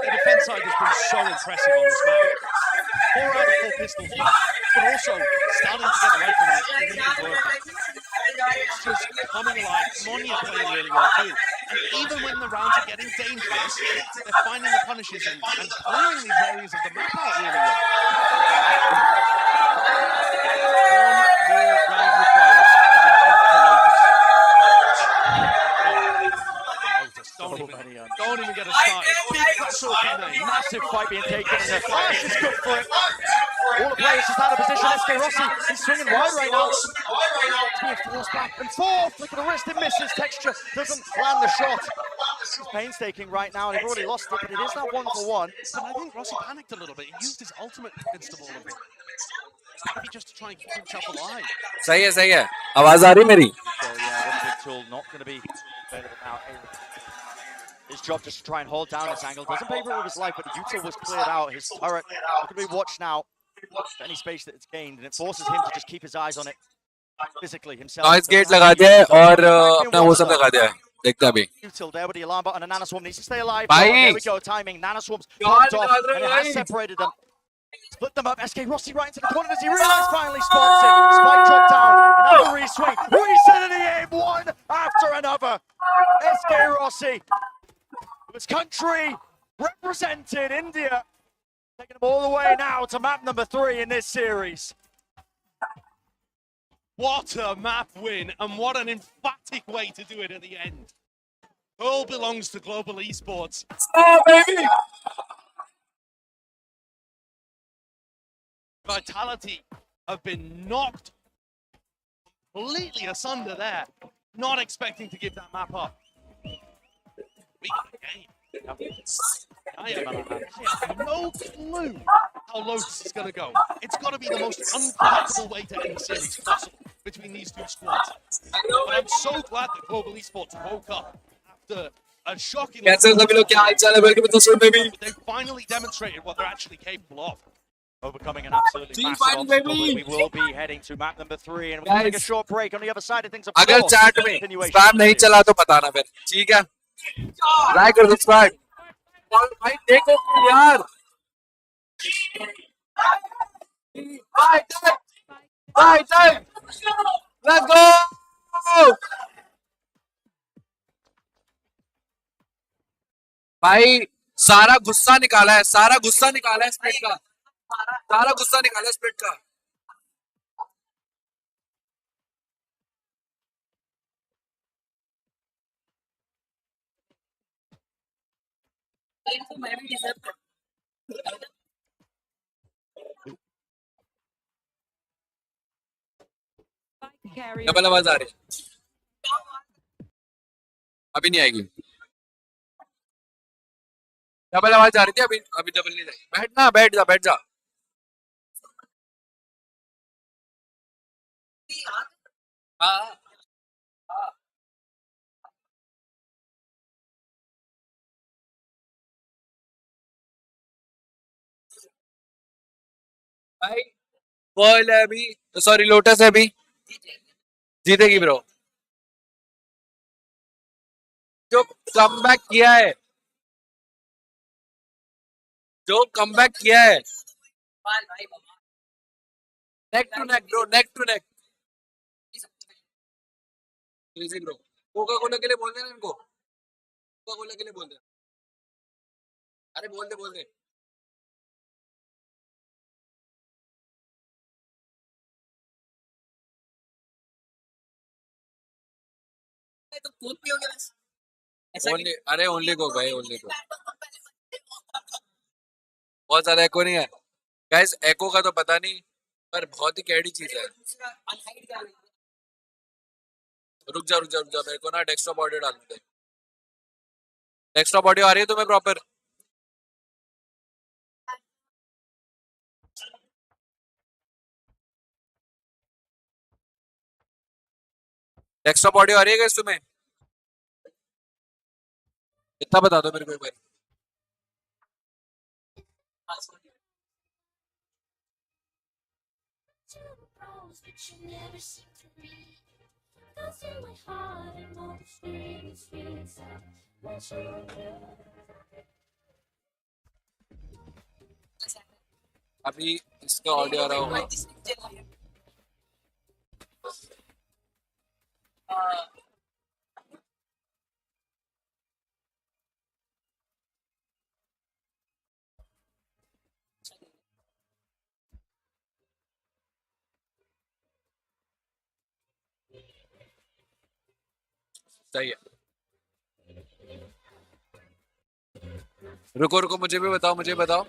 Their defense side has been so impressive on this map. 4 out of 4 pistols, but also starting to get the rifle rounds really working. It's just coming alive. Monya playing really well too. And even when the rounds are getting dangerous, they're finding the punishes and clearing these areas of the map out really well. 1 more round required, and we head to Lotus. Don't even get us started. Big crash open there. Massive fight being taken, and the flash is good for it. All the players just out of position. SK Rossi, he's swinging wide right now. He's being forced back and forth. Look at the wrist, it misses. Texture doesn't land the shot. He's painstaking right now, and they've already lost it, but it is now 1-for-1. But I think Rossi panicked a little bit. He used his ultimate against the ball a bit. Maybe just to try and keep himself alive. सही है सही है आवाज आ रही मेरी So yeah, one big tool not going to be available now. His job just to try and hold down this angle. Doesn't pay for all of his life, but the Utah was cleared out. His turret could be watched now for any space that it's gained, and it forces him to just keep his eyes on it physically himself. Noise gate लगा दिया है और अपना वो सब लगा दिया है देखता भी Util there with the alarm button, and Nanoswarm needs to stay alive. Bhai. There we go, timing. Nanoswarm's popped off, and it has separated them. Split them up. SK Rossi right into the corner. Does he realize finally spots it? Spike dropped down. Another re-swing. Reset in the aim. One after another. SK Rossi. His country represented India. Taking them all the way now to map number 3 in this series. What a map win, and what an emphatic way to do it at the end. All belongs to Global Esports. oh baby Vitality have been knocked completely asunder there. Not expecting to give that map up. We got a game. I have no clue how Lotus is going to go. It's got to be the most unpredictable way to end the series possible between these two squads. But I'm so glad that Global Esports woke up after a shocking... They finally demonstrated what they're actually capable of. Overcoming an absolutely massive obstacle, but we will be heading to map number 3, and we'll take a short break on the other side of things. अगर chat में spam नहीं चला तो बताना फिर ठीक है like कर सब्सक्राइब और भाई देखो यार बाय टाइम लेट्स गो भाई सारा गुस्सा निकाला है स्प्लिट का सारा गुस्सा निकाला स्प्लिट का डबल आवाज आ रही अभी नहीं आएगी डबल आवाज आ रही थी अभी डबल नहीं जाएगी बैठ जा हाँ भाई बॉयल है अभी सॉरी लोटस है अभी जीतेगी ब्रो जो कमबैक किया है neck to neck bro easy bro Coca Cola के लिए बोल देना इनको कोका कोला के लिए बोल दे अरे बोल दे तो कूद भी हो गया ओनली अरे ओनली को भाई ओनली को बहुत ज्यादा एको नहीं है गाइस एको का तो पता नहीं पर बहुत ही कैडी चीज है रुक जा मेरे को ना डेस्कटॉप ऑडियो डाल दे डेस्कटॉप ऑडियो आ रही है तुम्हें प्रॉपर डेस्कटॉप ऑडियो आ रही है गाइस तुम्हें इतना बता दो मेरे को एक बार अभी इसका ऑडियो आ रहा होगा। सही है। रुको रुको, मुझे भी बताओ, मुझे बताओ।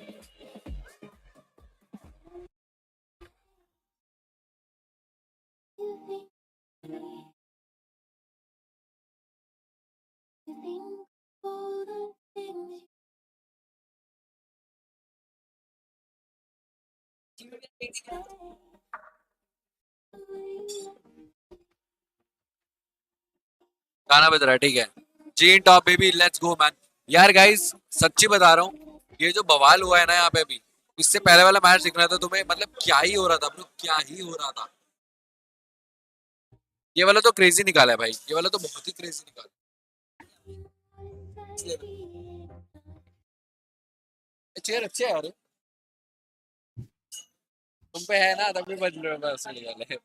गाना बज रहा है, ठीक है। जी top baby, let's go man. यार गाइस, सच्ची बता रहा हूँ, ये जो बवाल हुआ है ना यहाँ पे अभी, इससे पहले वाला मैच दिख रहा था तुम्हें, मतलब क्या ही हो रहा था ब्रो, क्या ही हो रहा था। ये वाला तो क्रेजी निकाला है भाई, ये वाला तो बहुत ही क्रेजी निकाला। चेयर अच्छे है यार, तुम पे है ना, तभी बज रहे हो, बस निकाले।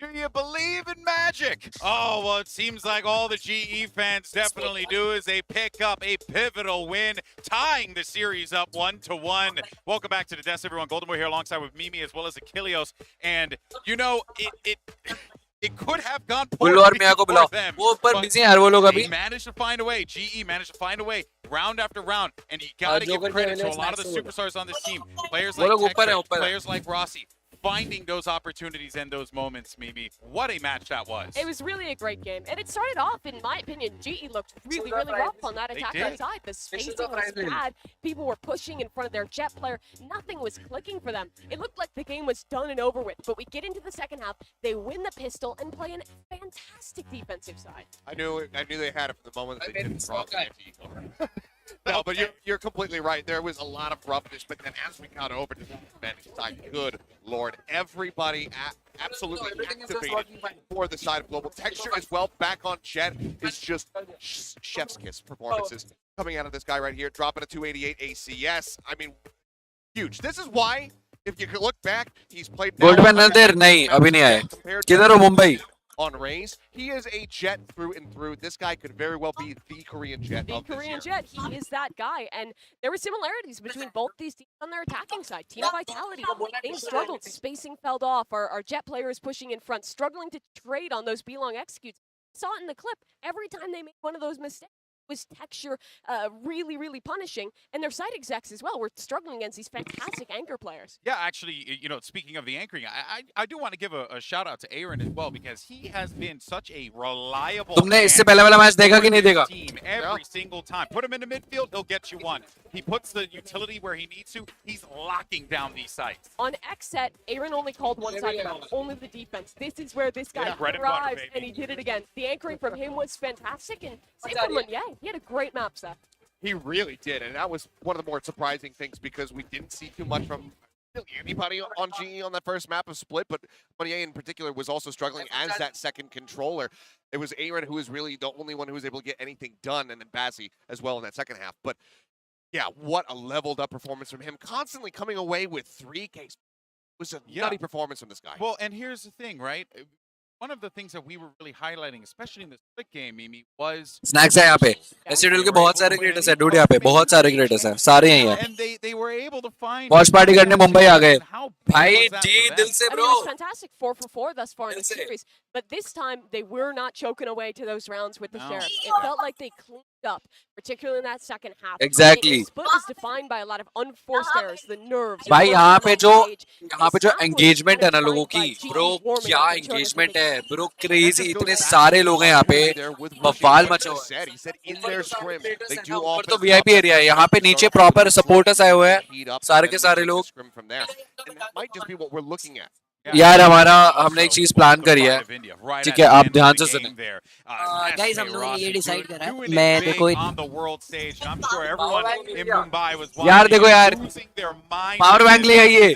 Do you believe in magic? Oh, well, it seems like all the GE fans definitely do as they pick up a pivotal win, tying the series up 1-1. Welcome back to the desk, everyone. Goldenboy here alongside with Mimi as well as Achilleos. And, you know, it could have gone poorly for them. They managed to find a way. GE managed to find a way round after round. And you got to give credit to a lot of the superstars on this team. Players like Texas, players like Rossi. Finding those opportunities and those moments, Mimi. What a match that was. It was really a great game. And it started off, in my opinion, GE looked really, really rough on that attack side. The spacing was bad. People were pushing in front of their jet player. Nothing was clicking for them. It looked like the game was done and over with. But we get into the second half, they win the pistol and play a fantastic defensive side. I knew they had it from the moment they didn't drop the anti-eagle. No, but you're completely right. There was a lot of roughness, but then as we got over to the defense side, good Lord, everybody absolutely activated for the side of Global. Texture as well, back on Jet is just chef's kiss performances coming out of this guy right here, dropping a 288 ACS. I mean, huge. This is why, if you could look back, he's played on Raze. He is a Jet through and through. This guy could very well be the Korean Jet of this year. Jet, he is that guy. And there were similarities between both these teams on their attacking side. Team Vitality, they struggled. Spacing fell off. Our Jet player is pushing in front, struggling to trade on those B-long executes. Saw it in the clip. Every time they made one of those mistakes, was Texture really, really punishing, and their side execs as well were struggling against these fantastic anchor players. Yeah, actually, you know, speaking of the anchoring, I do want to give a shout out to Aaron as well, because he has been such a reliable team every single time. Put him in the midfield, he'll get you one. He puts the utility where he needs to. He's locking down these sites. On X set, Aaron only called one side of the only the defense. This is where this guy thrives, and he did it again. The anchoring from him was fantastic, and same from Lanier. He had a great map set. He really did, and that was one of the more surprising things because we didn't see too much from really anybody on GE on that first map of Split, but Monier in particular was also struggling as that second controller. It was Aaron who was really the only one who was able to get anything done, and then Bassi as well in that second half. But yeah, what a leveled up performance from him, constantly coming away with 3Ks. It was a nutty performance from this guy. Well, and here's the thing, right? One of the things that we were really highlighting, especially in the split game, Mimi, was snacks है यहाँ पे. SDL के बहुत सारे creators हैं, dude यहाँ पे बहुत सारे creators हैं, सारे यहीं हैं. And they were able to find watch party करने मुंबई आ गए. भाई जी दिल से bro. It was fantastic, 4 for 4 thus far in the series. But this time they were not choking away to those rounds with the sheriff. It felt like they cleaned up, particularly in that second half. Exactly. Split was defined by a lot of unforced errors, the nerves. भाई यहाँ पे जो engagement है ना लोगों की, bro क्या engagement है, bro crazy, इतने सारे लोग हैं यहाँ पे, बवाल मचा हुआ है. ऊपर तो VIP area है, यहाँ पे नीचे proper supporters आए हुए हैं, सारे के सारे लोग. And that might just be what we're looking at. यार हमारा हमने एक चीज प्लान करी है, ठीक है, आप ध्यान से सुनें। गाइस हम लोगों ने ये डिसाइड करा है, मैं देखो यार देखो यार, पावर बैंक ले आइए।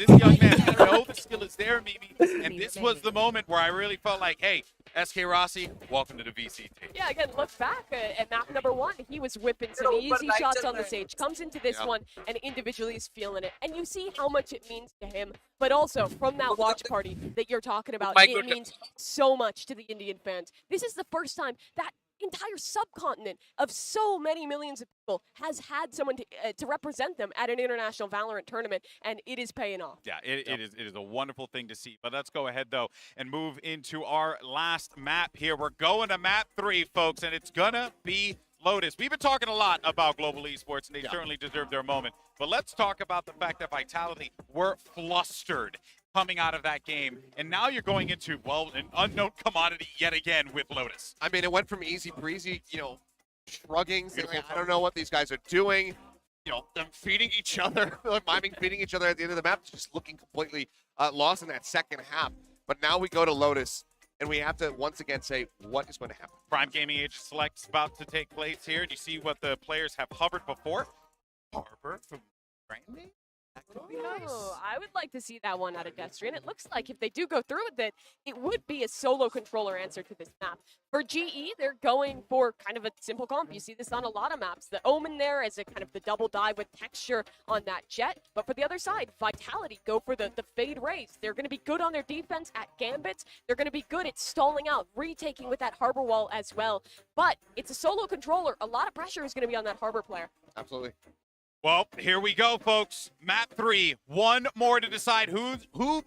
And this was the moment where I really felt like, hey, SK Rossi, welcome to the VCT. Yeah, again, look back at map number 1. He was whipping some easy shots on the stage. Comes into this one and individually is feeling it. And you see how much it means to him. But also, from that watch party that you're talking about, it means so much to the Indian fans. This is the first time that entire subcontinent of so many millions of people has had someone to represent them at an international Valorant tournament, and it is paying off. Yeah, it is a wonderful thing to see. But let's go ahead, though, and move into our last map here. We're going to map 3, folks, and it's going to be Lotus. We've been talking a lot about global esports, and they certainly deserve their moment. But let's talk about the fact that Vitality were flustered coming out of that game, and now you're going into, well, an unknown commodity yet again with Lotus. I mean, it went from easy breezy, shrugging, saying, I don't know what these guys are doing, them feeding each other, miming feeding each other at the end of the map, just looking completely lost in that second half. But now we go to Lotus, and we have to once again say, what is going to happen? Prime Gaming Age Select's about to take place here. Do you see what the players have hovered before? Harbor from Brandy? Oh, I would like to see that one out of Destry, and it looks like if they do go through with it, it would be a solo controller answer to this map. For GE, they're going for kind of a simple comp. You see this on a lot of maps. The Omen there as a kind of the double dive with texture on that jet. But for the other side, Vitality go for the fade race. They're going to be good on their defense at gambits. They're going to be good at stalling out, retaking with that harbor wall as well. But it's a solo controller. A lot of pressure is going to be on that harbor player. Absolutely. Well, here we go, folks. Map 3. One more to decide who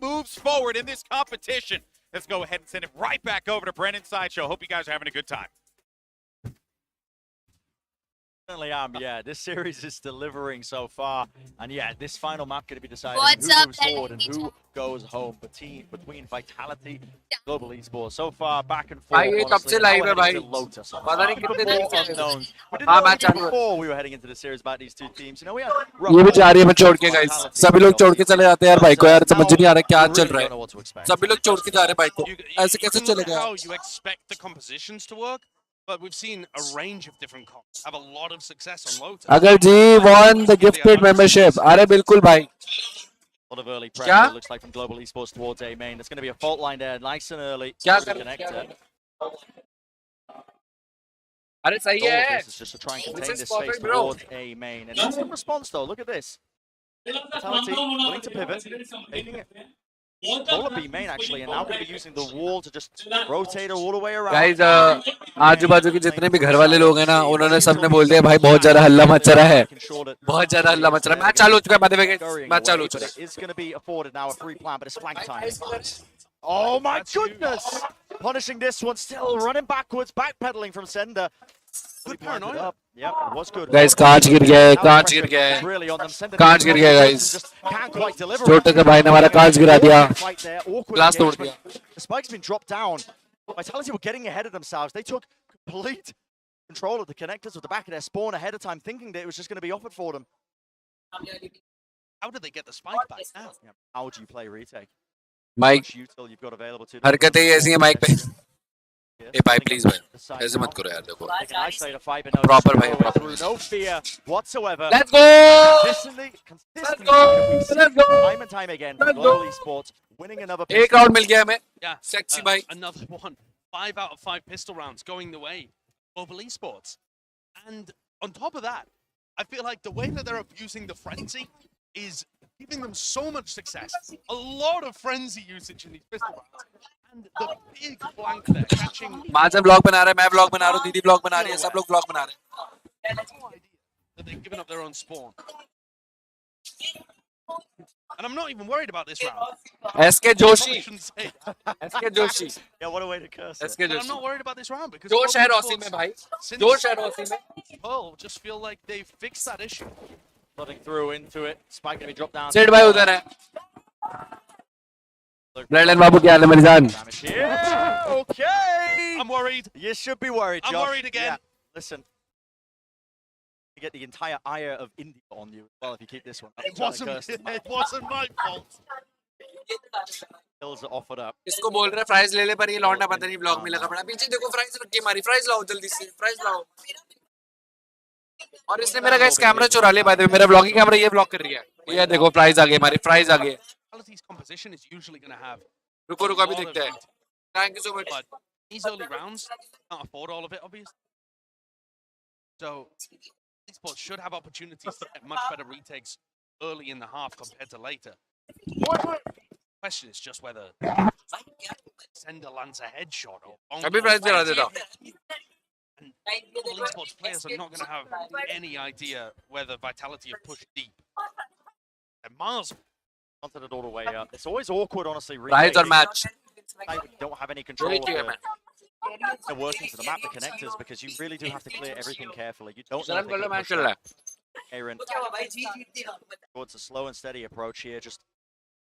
moves forward in this competition. Let's go ahead and send it right back over to Brennan Sideshow. Hope you guys are having a good time. Certainly am, yeah. This series is delivering so far. And yeah, this final map going to be deciding What's who up, moves forward and who goes home between Vitality and Global Esports. So far, back and forth. भाई ये कब से live है भाई? Lotus. पता नहीं कितने दिन से unknowns. We didn't हाँ know मैच anything चालू है. before we were heading into the series about these two teams. You know, we had ये भी जा रही है मैं छोड़ के गाइस. सभी लोग छोड़ के चले जाते हैं यार भाई को यार समझ नहीं आ रहा क्या चल रहा है. सभी लोग छोड़ के जा रहे हैं भाई को. ऐसे कैसे चलेगा? How you expect the compositions to work, but we've seen a range of different comps have a lot of success on Lotus. अगर जी won the gifted membership. अरे बिल्कुल भाई. A lot of early pressure, it looks like, from Global Esports towards A main. There's going to be a fault line there, nice and early. Connector. अरे सही है. This is just to try and contain this space towards A main. And it's in response, though. Look at this. Vitality willing to pivot, taking it. All of B main actually, and now going to be using the wall to just rotate all the way around. Guys आजू बाजू के जितने भी घर वाले लोग हैं ना उन्होंने सबने बोल दिया भाई बहुत ज्यादा हल्ला मच रहा है. बहुत ज्यादा हल्ला मच रहा है. मैच चालू हो चुका है. मैच चालू हो चुका है. It's going to be afforded now a free plan, but it's flank time. Oh my goodness! Punishing this one, still running backwards, backpedaling from Sender. Good paranoia. Yep, it was good. Guys कांच गिर गया है. कांच गिर गया है. कांच गिर गया गाइस. छोटे से भाई ने हमारा कांच गिरा दिया. ग्लास तोड़ दिया. The spike's been dropped down. Vitality were getting ahead of themselves. They took complete control of the connectors at the back of their spawn ahead of time, thinking that it was just going to be offered for them. How did they get the spike back now? Yeah, how would you play retake? Mic You've got available to हरकतें ऐसी हैं mic पे. ए भाई please भाई ऐसे मत करो यार. देखो प्रॉपर भाई proper. No fear whatsoever. Let's go. Let's go. Time and time again. Global Esports winning another. एक राउंड मिल गया हमें. Yeah, Sexy भाई. Another one. 5 out of 5 pistol rounds going the way of Global Esports. And on top of that, I feel like the way that they're abusing the frenzy is giving them so much success. A lot of frenzy usage in these pistol rounds. And the big flank there, catching... Majan blog बना रहा है, मैं blog बना रहा हूँ, दीदी blog बना रही है, सब लोग ब्लॉग बना रहे हैं. No idea that they've given up their own spawn. And I'm not even worried about this round. SK Joshi. I shouldn't say that. SK Joshi. Yeah, what a way to curse it. SK But I'm Joshi. not worried about this round because... जोश है Rossi में भाई. जोश है Rossi में. Pearl just feel like they've fixed that issue. Flooding through into it. Spike going to be dropped down. सेठ भाई उधर है. ब्लडलाइन बाबू क्या हाल है मेरी जान? Yeah, okay. I'm worried. You should be worried, Josh. I'm worried again. Yeah, listen. You get the entire ire of India on you as well if you keep this one. It wasn't my fault. Kills are offered up. इसको बोल रहे fries ले ले पर ये लौंडा पता नहीं ब्लॉग में लगा पड़ा पीछे देखो फ्राइज रख के मारी फ्राइज लाओ जल्दी से फ्राइज लाओ और इसने मेरा गाइस कैमरा चुरा लिया बाय द वे मेरा ब्लॉगिंग कैमरा ये ब्लॉक कर रही है ये देखो फ्राइज आ गए हमारी फ्राइज आ गए Fatality's composition is usually going to have रुको रुको अभी a lot देखते हैं of it, thank you so much but these early rounds can't afford all of it, obviously. So eSports should have opportunities to get much better retakes early in the half compared to later. Question is just whether Sender lands a headshot or अभी fries चला देता and all eSports players are not going to have any idea whether Vitality have pushed deep. And Miles Wanted it all the way up. It's always awkward, honestly. Fries और match They don't have any control of the workings of the map, the connectors, because you really do have to clear everything carefully. You don't know if they can match push चल रहा up. Aaron towards a slow and steady approach here, just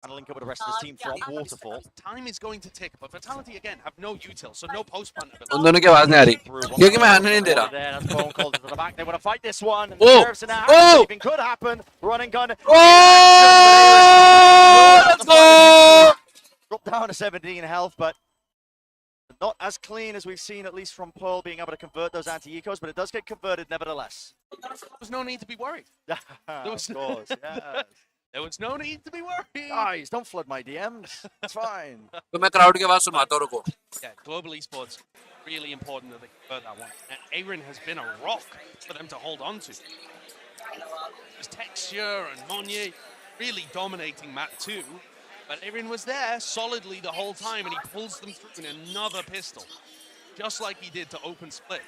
trying to link up with the rest of his team from Waterfall. time is going to tick, but Vitality again have no util, so no post plant ability. उन दोनों की आवाज नहीं आ रही क्योंकि मैं आने नहीं दे रहा There, that's phone called to the back. They want to fight this one. And Oh! the sheriff's in a Oh! Anything could happen. Run and gun. Oh! Let's go! Drop down to 17 health, but not as clean as we've seen, at least from Pearl being able to convert those anti-ecos, but it does get converted nevertheless. There's no need to be worried. Of course, yes. There was no need to be worried. Guys, don't flood my DMs. It's fine. तो मैं crowd की आवाज सुनवाता हूं रुको Yeah, global esports, really important that they convert that one. And Aaron has been a rock for them to hold on to. There's Texture and Monye really dominating map 2, but Aaron was there solidly the whole time, and he pulls them through in another pistol, just like he did to open split.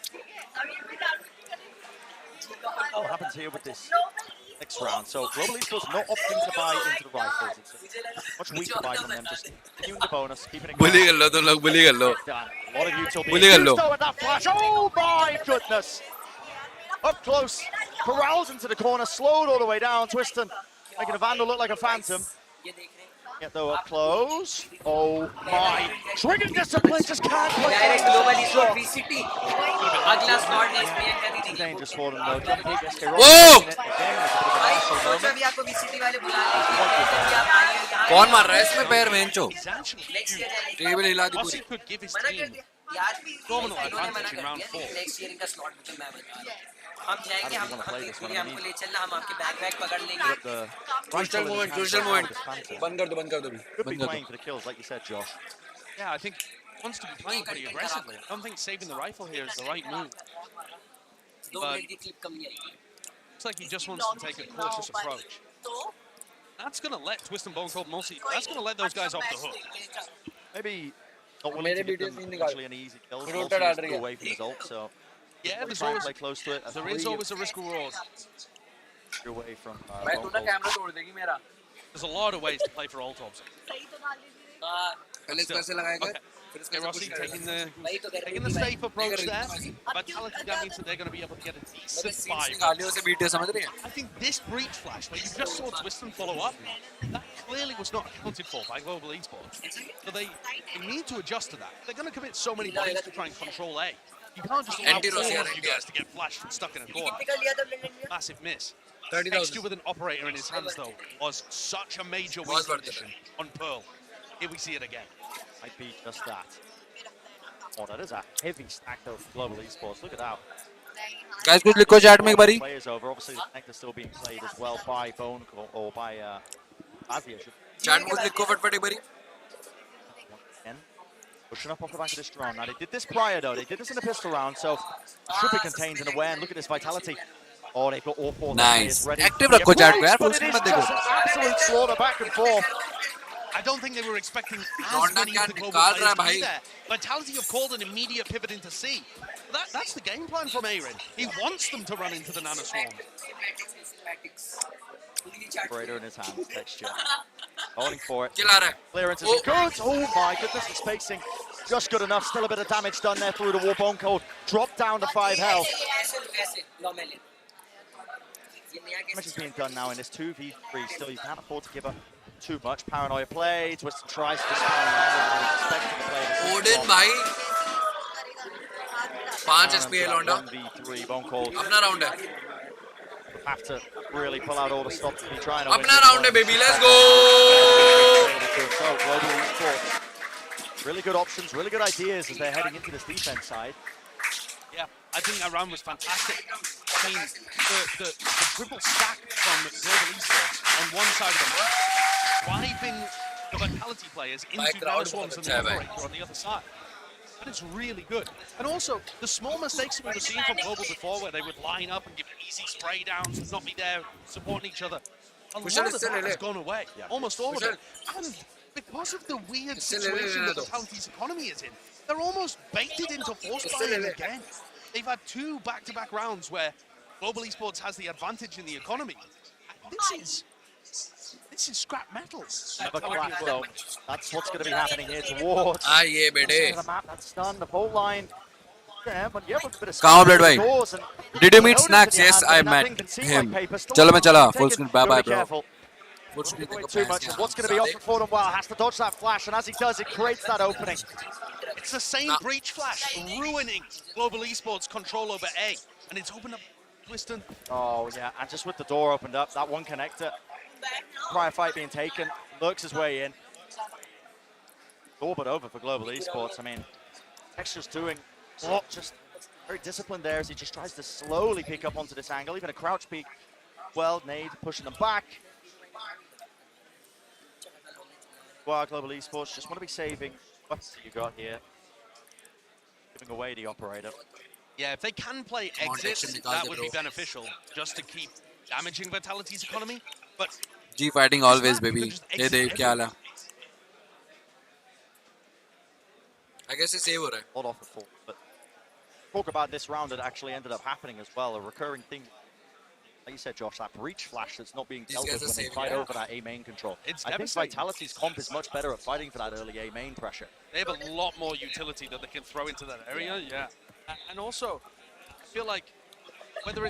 What happens here with this next round? So Global Esports not opting to buy into the rifles. It's a much weaker buy from them, just continuing the bonus, keeping it bully going. कर लो तुम लोग बुली कर लो Done. A lot of util being Bully कर used low. though with that flash. Oh my goodness! Up close, corrals into the corner, slowed all the way down. Twiston making a Vandal look like a phantom. Get though up close. Oh my! Trigger discipline just can't play. Direct global eSports VCT. अगला slot is Priyanka दीदी की। Dangerous for them though. Jump kick, SK Rock Whoa! taking it. Again, there's a bit of a भाई hassle सोचा moment. भी आपको VCT वाले बुला लेंगे तभी आप आइए यहाँ। कौन मार रहा है इसमें पैर बेंचो He's actually Next year जाएंगे। टेबल हिला दी Rossi पूरी could give his मना कर team दिया यार Phenomenal इन्होंने मना advantage in कर round दिया 4. नेक्स्ट ईयर इनका स्लॉट मुझे मैं बता रहा हूँ हम जाएंगे How does he wanna play this one? I mean, हमको ले चलना हम आपके बैग पकड़ लेंगे Got the crucial moment crucial moment बंद कर दो Could be बंद कर playing दो for the kills, like you said, Josh. Yeah, I think he wants to be playing pretty aggressively. I don't think saving the rifle here is the right move. 2 minute की clip come he I Looks like he just wants to take a cautious approach. That's going to let Twist and Bone Cold Multi, that's going to let those guys off the hook. Maybe not willing to give them potentially an easy kill. Also needs to go away from his ult, so Yeah, probably there's try and always, play close to it. there is always a risk reward. Away from भाई तू ना camera तोड़ देगी मेरा There's a lot of ways to play for ult obs. पहले इस तरह से लगाएंगे Okay. फिर इसके Okay, साथ Rossi push करेगा taking the safe approach there. Vitality, that means that they're going to be able to get a मतलब decent सीट्स buy. निकालियो से बीटे समझ रही है I think this breach flash, where you just saw Twist follow up, that clearly was not accounted for by Global Esports. So they need to adjust to that. They're going to commit so many bodies to try and control A. You can't just allow Anti-Rossi all of are you guys to get flashed and stuck in a corner. कर लिया था मैंने Massive miss. 30,000 Texture with an operator in his hands, though, was such a major Was weak worth it. condition on Pearl. Here we see it again. might be just that. Oh, that is a heavy stack though for Global Esports. Look at that. Guys कुछ लिखो chat में एक बारी Players over. Obviously, the connector still being played as well by Bone or by Azia. Chat में कुछ लिखो फटफट एक बारी Again, pushing up off the back of this drone. Now they did this prior though. They did this in the pistol round, so should be contained and aware. And look at this Vitality. Oh, they've got all 4 Nice. ready. Active रखो chat को यार, full But it screen is मत देखो। just an absolute slaughter back and forth. I don't think they were expecting as Lorna many क्या of the global निकाल रहा है players to be भाई। there. Vitality have called an immediate pivot into C. That's the game plan from Aaron. He wants them to run into the Nano Swarm. Operator in his hands. Texture. Holding for it. खिला रहा है Clearance is good. Oh my goodness, the spacing just good enough. Still a bit of damage done there through the Warp Bone Code. Dropped down to 5 health. Damage is being done now in this 2v3. Still, you can't afford to give up too much. Paranoia play. Twiston tries to expecting to play this. Odin भाई 5 HP है लौंडा 1v3 Bone Cold. अपना round है Have to really pull out all the stops to be trying to अपना round है baby let's go to him. So, Global Esports, really good options, really good ideas as they're heading into this defense side. Yeah, I think that round was fantastic. I mean, the triple stack from Global Esports on one side of the map, driving the Vitality players into Nanoswarms and the Operator on the other side. That is really good. And also, the small mistakes that we were seeing from Global before, where they would line up and give easy spray downs and not be there supporting each other, a lot of that has gone away. Yeah. Almost all of it. And because of the weird situation that Vitality's economy is in, they're almost baited into force buying again. They've had 2 back-to-back rounds where Global Esports has the advantage in the economy. And this is scrap metal. Never crack, though. That's what's going to be happening here towards the map. That's done. The whole line. Yeah, but you have a bit of Kahan Blood bhai? doors and Did you meet notice Snacks? that you Yes, had, I but met nothing can seem him. like paper. Still Chalo, main chala. taken. Full screen. Bye, Gotta bye, be bro. careful. Way too much of what's going to be offered for him. Well, has to dodge that flash, and as he does, it creates that opening. It's the same breach flash ruining Global Esports' control over A, and it's opened up Twiston. Oh, yeah, and just with the door opened up, that one connector, prior fight being taken, lurks his way in. All but over for Global Esports. I mean, Texture's doing just very disciplined there as he just tries to slowly pick up onto this angle, even a crouch peek. Well, Nade pushing them back. Well, Global Esports just want to be saving what you got here. Giving away the Operator. Yeah, if they can play exit, that would be beneficial, just to keep damaging Vitality's economy. But G fighting always, baby. Hey Dave, kya hala? I guess it's save ho raha hai. Hold off the full, but talk about this round that actually ended up happening as well, a recurring thing. Like you said, Josh, that breach flash that's not being dealt with when they fight over that A main control. I think Vitality's comp is much better at fighting for that early A main pressure. They have a lot more utility that they can throw into that area, yeah. And also, I feel like whether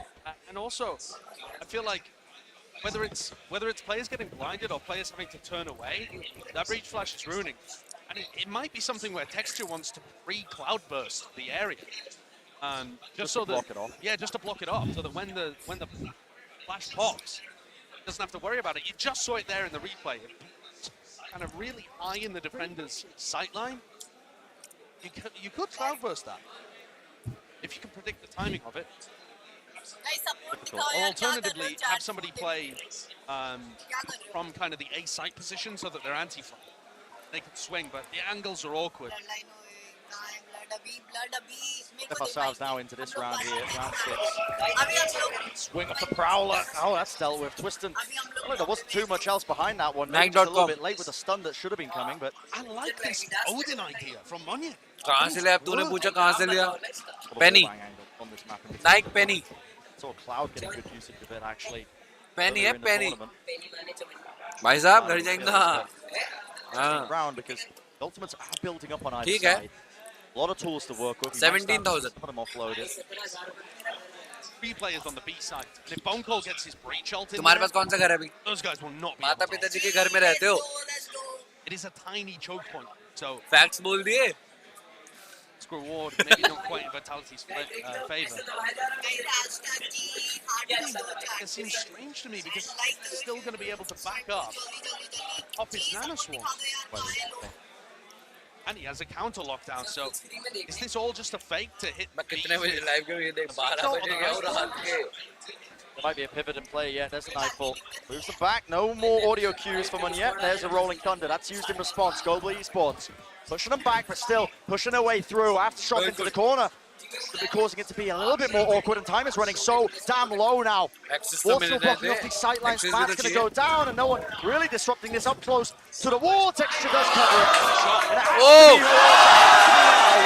it's players getting blinded or players having to turn away, that breach flash is ruining. And it might be something where Texture wants to pre-cloudburst the area. Just so that, block it off. Yeah, just to block it off, so that when the flash pops, it doesn't have to worry about it. You just saw it there in the replay. It's kind of really high in the defender's sight line. You could cloudburst that if you can predict the timing of it. Or alternatively, have somebody play from kind of the A site position so that they're anti-flank. They can swing, but the angles are awkward. Step ourselves now into this round here, round 6. Swing up the Prowler. Oh, that's dealt with. Twiston. Well, there wasn't too much else behind that one. Maybe just a little bit late with the stun that should have been coming, but I like this Odin idea from Munya. कहाँ से लिया? तूने पूछा कहाँ से लिया? Penny. Nike Penny. Saw Cloud getting good usage of it actually. Penny है Penny. भाई साहब घर जाएंगा. Round because the ultimates are building up on either ठीक है. side. A lot of tools to work with. 17,000. Put them offloaded. 3 players on the B side. And if Bone Cold gets his breach ult in तुम्हारे there, पास कौन सा घर है अभी? those guys will not be माता able to पिता जी के घर में रहते हो? It is a tiny choke point, so Facts बोल दिए. this reward maybe not quite in Vitality's favor. It seems strange to me because he's still going to be able to back up his Nanoswarm. And he has a counter lockdown, so is this all just a fake to hit मैं कितने बजे live के ये देख 12 बजे गया और रात के. There might be a pivot in play, yeah, there's a Nightfall. Moves them back, no more audio cues from Munya. There's a Rolling Thunder, that's used in response. Global Esports pushing them back, but still pushing their way through. Aftershock into the corner. Could be causing it to be a little bit more awkward, and time is running so damn low now. Wall's still blocking off these sight lines. Fat's going to go down, and no one really disrupting this up close to the wall. Texture does cover it. And it has to be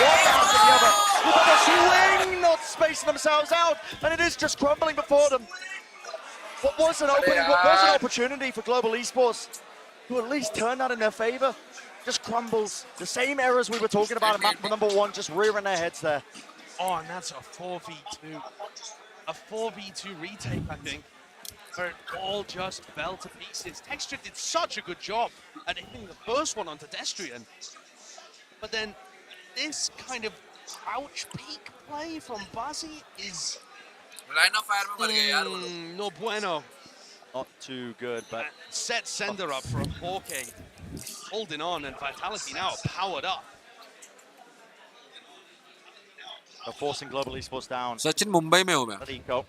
one after the other. With the swing, not spacing themselves out, and it is just crumbling before them. What was an opening, what was an opportunity for Global Esports to at least turn that in their favor? Just crumbles. The same errors we were talking about in map number 1, just rearing their heads there. Oh, and that's a 4v2. A 4v2 retake, I think, where it all just fell to pieces. Texture did such a good job at hitting the first one onto Destrian. But then this kind of crouch peek play from Buzzy is Line of fire में मर गए यार वो लोग. no bueno. Not too good, but Set Sender up for a 4K. holding on, and Vitality now are powered up. They're forcing Global Esports down. Sachin Mumbai में हूँ मैं Eco.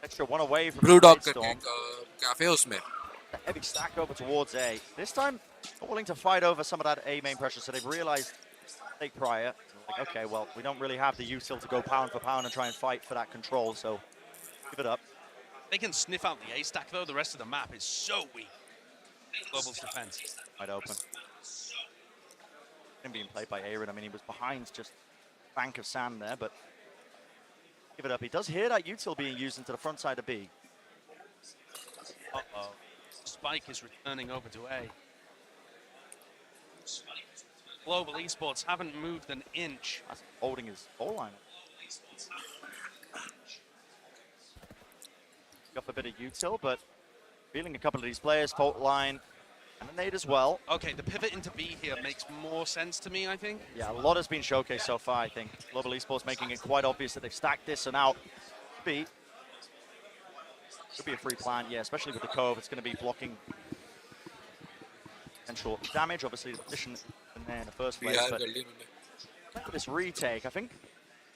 Extra one away from blue the dog Storm. करके एक cafe है उसमें A heavy stack over towards A. This time, not willing to fight over some of that A main pressure, so they've realized take prior. Like, okay, well, we don't really have the util to go pound for pound and try and fight for that control, so give it up. They can sniff out the A stack though. The rest of the map is so weak. Global's defense. Wide open. Him being played by Aaron. I mean, he was behind just a bank of sand there, but give it up. He does hear that util being used into the front side of B. Uh-oh. Spike is returning over to A. Global Esports haven't moved an inch. That's holding his goal line. Got a bit of util, but feeling a couple of these players, fault line, and a nade as well. Okay, the pivot into B here makes more sense to me, I think. Yeah, a lot has been showcased so far, I think. Global Esports making it quite obvious that they've stacked this, and now B could be a free plant, yeah, especially with the Cove. It's going to be blocking potential damage, obviously, the position in there in the first place. But for this retake, I think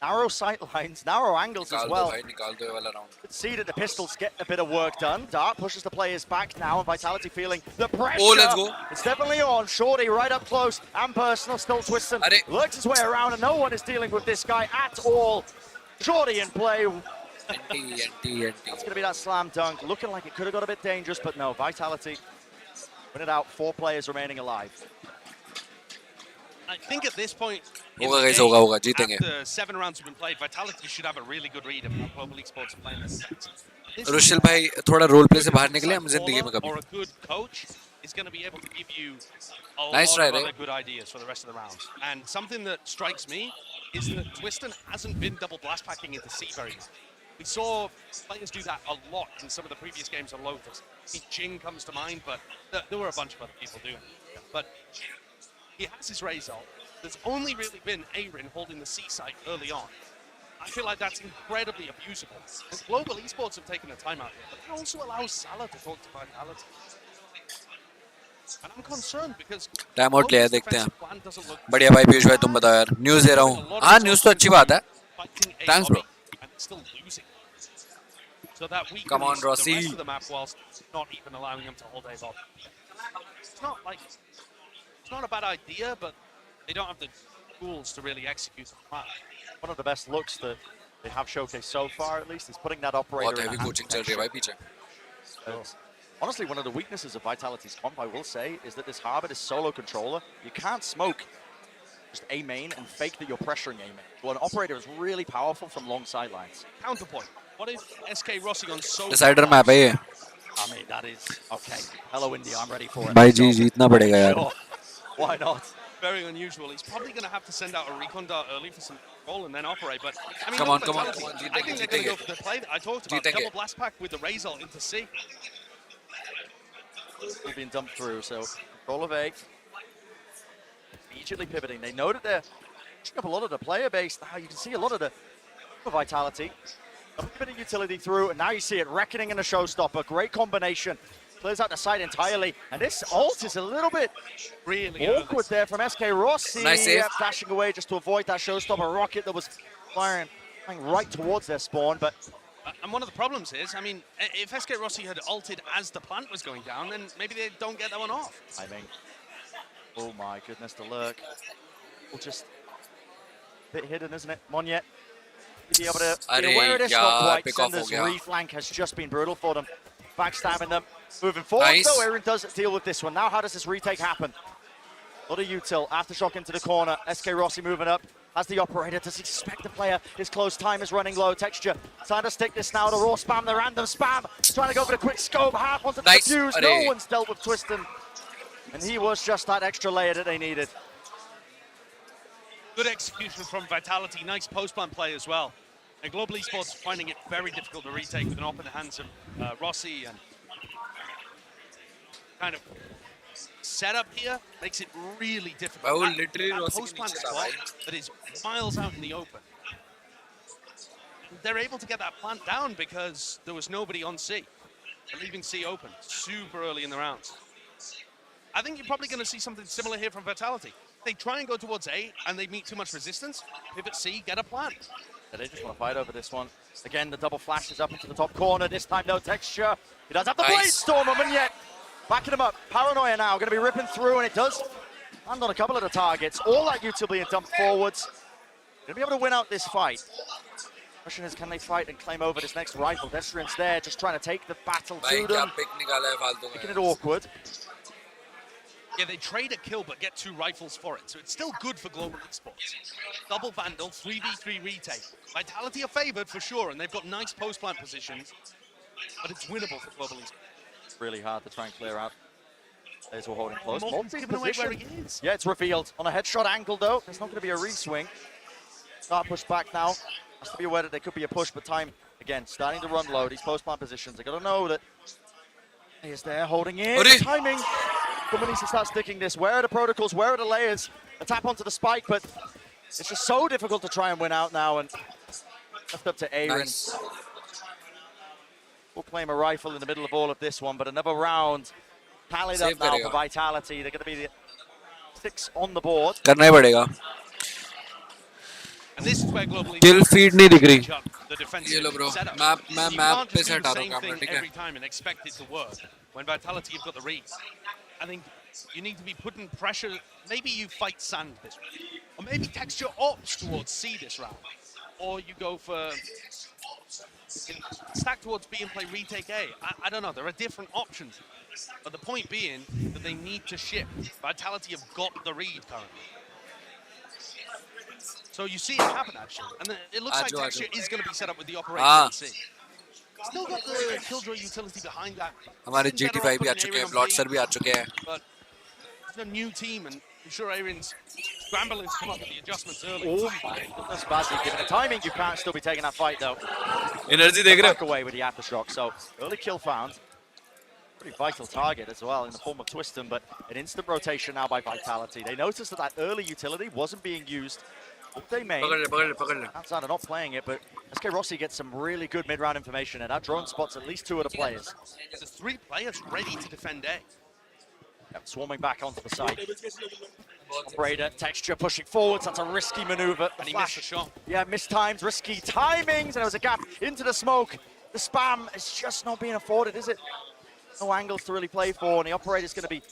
narrow sight lines, narrow angles as well. Could see that the pistols get a bit of work done. Dart pushes the players back now, and Vitality feeling the pressure. Oh, let's go. It's definitely on. Shorty right up close, and Personal still twisting. Lurks his way around, and no one is dealing with this guy at all. Shorty in play. It's going to be that slam dunk. Looking like it could have got a bit dangerous, but no. Vitality win it out. 4 players remaining alive. I think at this point, जीतेंगे. 7 rounds have been played, Vitality should have a really good read of how Global Esports are playing this. Rushil भाई थोड़ा role play से बाहर निकले हम जिंदगी में कभी. Or a good coach is going to be able to give you a Nice lot try, of other right? good ideas for the rest of the rounds. And something that strikes me is that Twiston hasn't been double blast packing into C very much. We saw players do that a lot in some of the previous games on Lotus. Jing comes to mind, but there were a bunch of other people doing it. But he has his raise ult. There's only really been Aaron holding the C site early on. I feel like that's incredibly abusable. And Global Esports have taken a timeout here, but it also allows Salah to talk to Vitality. And I'm concerned because time out लिया देखते हैं. plan doesn't look बढ़िया भाई पीयूष भाई तुम बताओ यार. News दे रहा हूँ. हाँ न्यूज़ तो अच्छी बात है. fighting a Thanks, lobby bro. and still losing. So that we Come on, the Rossi. rest of the map whilst not even allowing them to hold a bomb. It's not a bad idea, but they don't have the tools to really execute the plan. One of the best looks that they have showcased so far, at least, is putting that operator बहुत in heavy the coaching चल रही है भाई पीछे. Honestly, one of the weaknesses of Vitality's comp, I will say, is that this Harbor, this solo controller, you can't smoke just A main and fake that you're pressuring A main. Well, an operator is really powerful from long sidelines. Counterpoint. What if SK Rossi on so Decider map है ये. I mean, that is okay. Hello, India, I'm ready for it. भाई जी जीतना पड़ेगा यार. Sure. Why not? very unusual. He's probably going to have to send out a recon dart early for some control and then operate. But I mean, come on. I think they're going to go for the play that I talked about. Double blast pack with the raise ult into C. We've been dumped through, so control of A. Immediately pivoting. They know that they're pushing up a lot of the player base. Now you can see a lot of the vitality. A bit of utility through, and now you see it. Reckoning and a showstopper. Great combination. Clears out the site entirely. And this ult is a little bit really awkward there from SK Rossi. Nice save. Dashing away just to avoid that showstopper rocket that was firing right towards their spawn. But and one of the problems is, I mean, if SK Rossi had ulted as the plant was going down, then maybe they don't get that one off. I mean, oh my goodness, the lurk. Well, just a bit hidden, isn't it? Monyet, be able to be aware of this, not quite. Sender's reflank has just been brutal for them. Backstabbing them. Moving forward, though, Aaron does deal with this one. Now, how does this retake happen? A lot of util. Aftershock into the corner. SK Rossi moving up. As the operator, does he suspect the player is close? Time is running low. Texture trying to stick this now. The raw spam, the random spam. Trying to go for the quick scope. Half onto the defuse. No one's dealt with Twiston. And he was just that extra layer that they needed. Good execution from Vitality. Nice post-plant play as well. And Global Esports finding it very difficult to retake with an op in the hands of Rossi. And kind of setup here makes it really difficult. Oh, literally post-plant spot that is miles out in the open. They're able to get that plant down because there was nobody on C. They're leaving C open super early in the rounds. I think you're probably going to see something similar here from Vitality. They try and go towards A, and they meet too much resistance. Pivot C, get a plan. Yeah, they just want to fight over this one. Again, the double flash is up into the top corner. This time, no texture. He does have the blade storm him, and yet backing him up. Paranoia now, going to be ripping through, and it does land on a couple of the targets. All that util being dumped forwards. Going to be able to win out this fight. Question is, can they fight and claim over this next rifle? Destrian's there, just trying to take the battle to them. Making it awkward. Yeah, they trade a kill but get 2 rifles for it, so it's still good for Global Esports. Double Vandal, 3v3 retake. Vitality are favored for sure, and they've got nice post-plant positions, but it's winnable for Global Esports. Really hard to try and clear out. There's all holding close. Multi's giving away where he is. Yeah, it's revealed. On a headshot angle, though, there's not going to be a re-swing. Start push back now. Has to be aware that there could be a push, but time, again, starting to run low. These post-plant positions, they got to know that he is there, holding in. Timing. Someone needs to start sticking this. Where are the protocols? Where are the layers? A tap onto the spike, but it's just so difficult to try and win out now. And left up to Aaron. Nice. We'll claim a rifle in the middle of all of this one, but another round tallied up now for Vitality. They're going to be the 6 on the board. करना ही पड़ेगा. And this is where Global Kill feed नहीं दिख रही. The defensive ये लो bro. setup. मैं You map can't पे just से do the हटा रहा same हूँ कैमरा, thing ठीक है? every time and expect it to work. When Vitality have got the read, I think you need to be putting pressure. Maybe you fight sand this round, or maybe texture opts towards C this round, or you go for stack towards B and play retake A. I don't know. There are different options, but the point being that they need to shift. Vitality have got the read currently. So you see it happen actually, and then it looks like texture is going to be set up with the operator C. Still got the Killjoy utility behind that. हमारे GT5 भी आ चुके हैं, ब्लॉट्सर भी आ चुके हैं. But it's a new team, and I'm sure Aaron's scrambling to come up with the adjustments early. Oh my goodness, Bazzi, given the timing, you can't still be taking that fight though. Energy देख रहे Back away with the aftershock, so early kill found. Pretty vital target as well in the form of Twiston, but an instant rotation now by Vitality. They noticed that that early utility wasn't being used. What they made, outside of not playing it, but SK Rossi gets some really good mid-round information, and that drone spots at least 2 of the players. There's 3 players ready to defend A. Yep, swarming back onto the side. Operator, texture pushing forwards, that's a risky maneuver. And he missed the shot. Yeah, missed times, risky timings, and there was a gap into the smoke. The spam is just not being afforded, is it? No angles to really play for, and the operator's going to be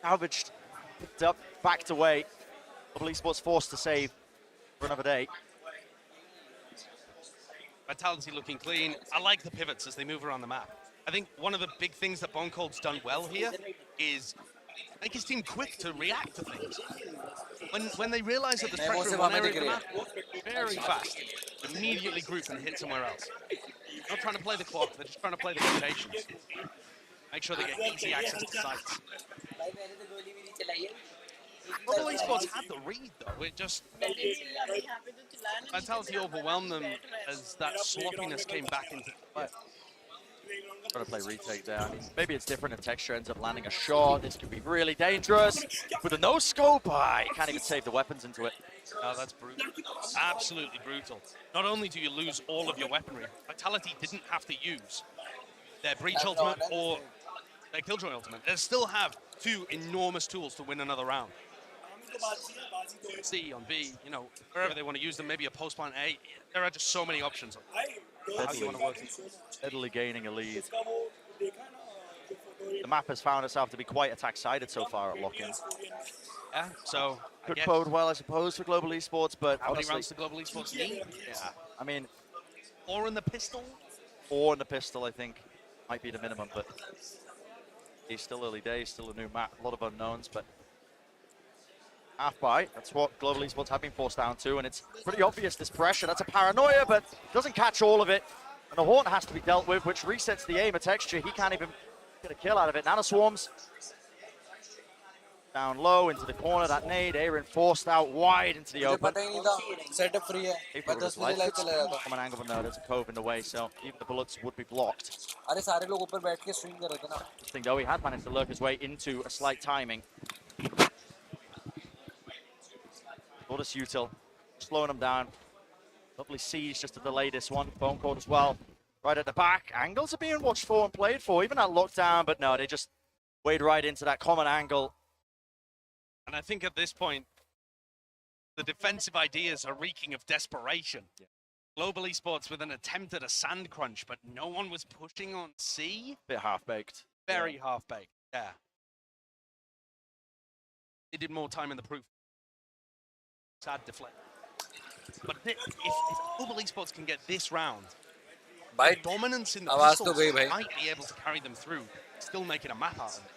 salvaged, picked up, backed away. Global Esports forced to save for another day. Vitality looking clean. I like the pivots as they move around the map. I think one of the big things that Bone Cold's done well here is make his team quick to react to things. When they realize that there's pressure in one area of the map, very fast, immediately group and hit somewhere else. Not trying to play the clock, they're just trying to play the rotations. Make sure they get easy access to sites. Global Esports had the read though, it just... Vitality overwhelmed them as that sloppiness came back into play. Trying to play retake there. I mean, maybe it's different if texture ends up landing a shot. This could be really dangerous. With a no-scope, he can't even save the weapons into it. Oh, that's brutal. Absolutely brutal. Not only do you lose all of your weaponry, Vitality didn't have to use their Breach ultimate or their Killjoy ultimate. They still have 2 enormous tools to win another round. C on B, you know, wherever they want to use them, maybe a post-plant A. There are just so many options. How do you want to work it? Steadily gaining a lead. The map has found itself to be quite attack-sided so far at lock-in. Yeah, so could bode well, I suppose, for Global Esports, but how honestly, many rounds do Global Esports need? Yeah, I mean, 4 in the pistol? 4 in the pistol, I think, might be the minimum, but it's still early days, still a new map, a lot of unknowns, but half by, that's what Global Esports have been forced down to, and it's pretty obvious this pressure. That's a paranoia, but doesn't catch all of it. And the Horn has to be dealt with, which resets the aim of texture. He can't even get a kill out of it. Nano Swarms down low into the corner. That nade, Aaron forced out wide into the open. Setup free है. From an angle, but no, there's a cove in the way, so even the bullets would be blocked. अरे सारे लोग ऊपर बैठ के swing कर रहे थे ना. Interesting though, he had managed to lurk his way into a slight timing. Lotus util, slowing him down. Lovely siege just to delay this one. Bone Cold as well. Right at the back. Angles are being watched for and played for. Even that lockdown, but no, they just Wade right into that common angle. And I think at this point, the defensive ideas are reeking of desperation. Yeah. Global Esports with an attempt at a sand crunch, but no one was pushing on C. Bit half-baked. Very half-baked, yeah. They did more time in the proof. Sad deflect. But if Global Esports can get this round, भाई dominance in the आवाज तो pistols गई भाई. might be able to carry them through, still making a map out of it.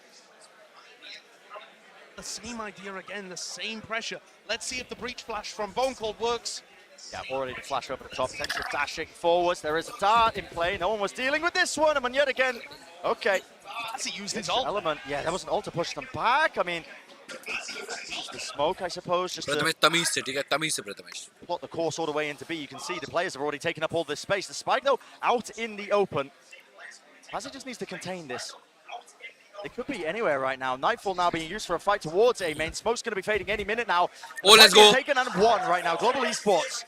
The same idea again, the same pressure. Let's see if the breach flash from Bone Cold works. Yeah, already the flash up at the top. Potential dashing forwards. There is a dart in play. No one was dealing with this one. And yet again, okay. Has he used his ult? Element. Yeah, that was an ult to push them back. I mean, the smoke, I suppose, just to Prathamesh तमीज से, ठीक है, तमीज से Prathamesh. plot the course all the way into B. You can see the players have already taken up all this space. The spike, though, out in the open. Hazard just needs to contain this. It could be anywhere right now. Nightfall now being used for a fight towards A main. Smoke's going to be fading any minute now. Oh, let's go. Taken and won right now. Global Esports.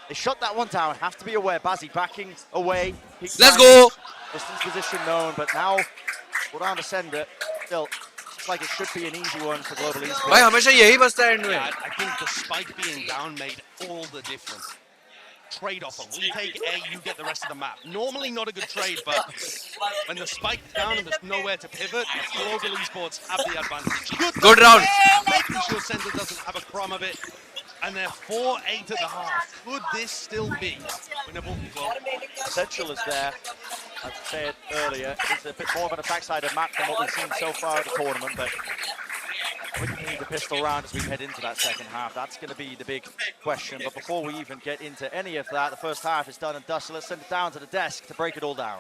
They shut that one down. Have to be aware. Bazzi backing away. Let's go. Distance position known, but now we're on the sender. Still, looks like it should be an easy one for Global Esports. भाई हमेशा यही बचता है and में. Yeah, I think the spike being down made all the difference. Trade-off. We take A, you get the rest of the map. Normally not a good trade, but when the spike's down and there's nowhere to pivot, Global Esports have the advantage. Good round. Making sure Sender doesn't have a crumb of it. And they're 4-8 at the half. Could this still be winnable? Potential is there. As I said earlier, it's a bit more of an attack-sided map than what we've seen so far at the tournament, but we need the pistol round as we head into that second half. That's going to be the big question. But before we even get into any of that, the first half is done and dusted. Let's send it down to the desk to break it all down.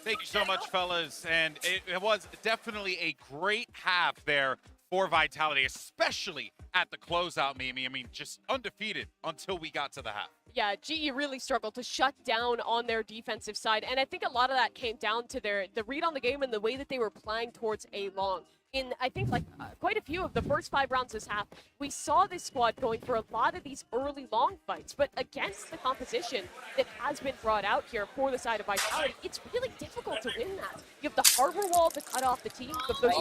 Thank you so much, fellas. And it was definitely a great half there for Vitality, especially at the closeout, Mimi. I mean, just undefeated until we got to the half. Yeah, GE really struggled to shut down on their defensive side, and I think a lot of that came down to the read on the game and the way that they were playing towards A long. In, I think, like quite a few of the first 5 rounds this half, we saw this squad going for a lot of these early long fights, but against the composition that has been brought out here for the side of Vitality, it's really difficult to win that. You have the hardware wall to cut off the team, you have those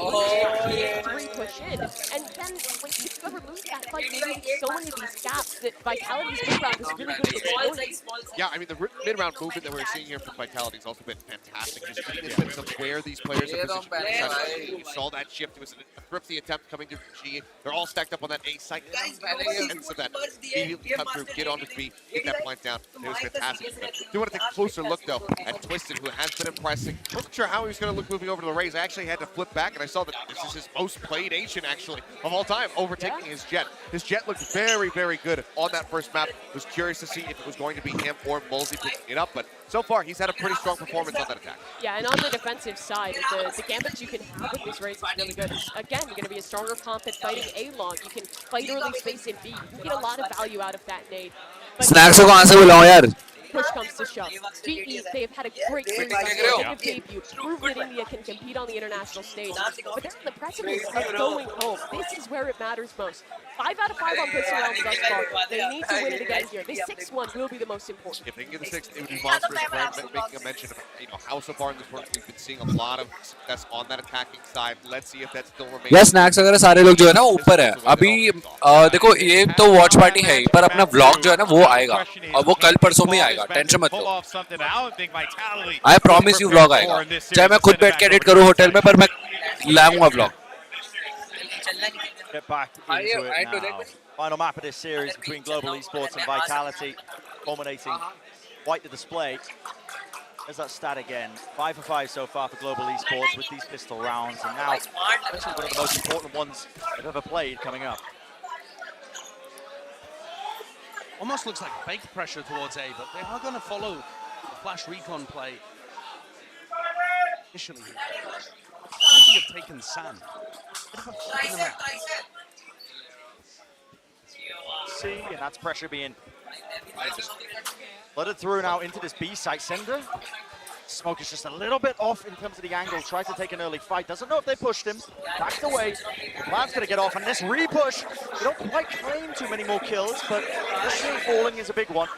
three push in, and then when you ever lose that fight, you leave so many of these gaps that Vitality's mid-round is really good at exploiting. Yeah, I mean, the mid-round movement that we're seeing here from Vitality has also been fantastic. Just getting a sense of where these players are positioned. You saw that shift. It was a thrifty attempt coming through from G. They're all stacked up on that A site. Sense of that immediately come through, get onto B, get that plant down. It was fantastic. Do want to take a closer look, though, at Twisted, who has been impressing. Wasn't sure how he was going to look moving over to the Rays. I actually had to flip back, and I saw that this is his most played Asian, actually, of all time, overtaking his Jet. His Jet looked very, very good on that first map. Was curious to see if it was going to be him or Mulsey picking it up, but so far, he's had a pretty strong performance on that attack. Yeah, and on the defensive side, the gambits you can have with these Rays is really good. Again, you're going to be a stronger comp at fighting A-long. You can fight early space in B. You can get a lot of value out of that nade. Snacks को कहाँ से बुलाऊं यार? Push comes to shove. GE, they've had a great debut. Prove that India can compete on the international stage. But they're on the precipice of going home. This is where it matters most. 5 out of 5 on pistol rounds thus far. They need to win it again here. This 6-1 will be the most important. If they can get the 6, it would be monstrous. Making a mention of how so far in this tournament we've been seeing a lot of success on that attacking side. Let's see if that still remains. यार snacks वगैरह सारे लोग जो है ना ऊपर है. अभी देखो ये तो वॉच पार्टी है ही, पर अपना व्लॉग जो है ना वो आएगा और वो कल परसों में आएगा. टेंशन मत लो. I promise you व्लॉग आएगा. चाहे मैं खुद बैठ के एडिट करूँ होटल में, पर मैं लाऊंगा vlog. Get back into it now. Final map of this series between Global Esports and Vitality, culminating quite the display. There's that stat again. 5 for 5 so far for Global Esports with these pistol rounds, and now actually one of the most important ones they've ever played coming up. Almost looks like fake pressure towards A, but they are going to follow the flash recon play initially. Vitality have taken sand. See, and that's pressure being flooded through now into this B site. Sender, Smoke is just a little bit off in terms of the angle. Tries to take an early fight. Doesn't know if they pushed him. Backed away. Plan's going to get off, and this repush. They don't quite claim too many more kills, but this still falling is a big one.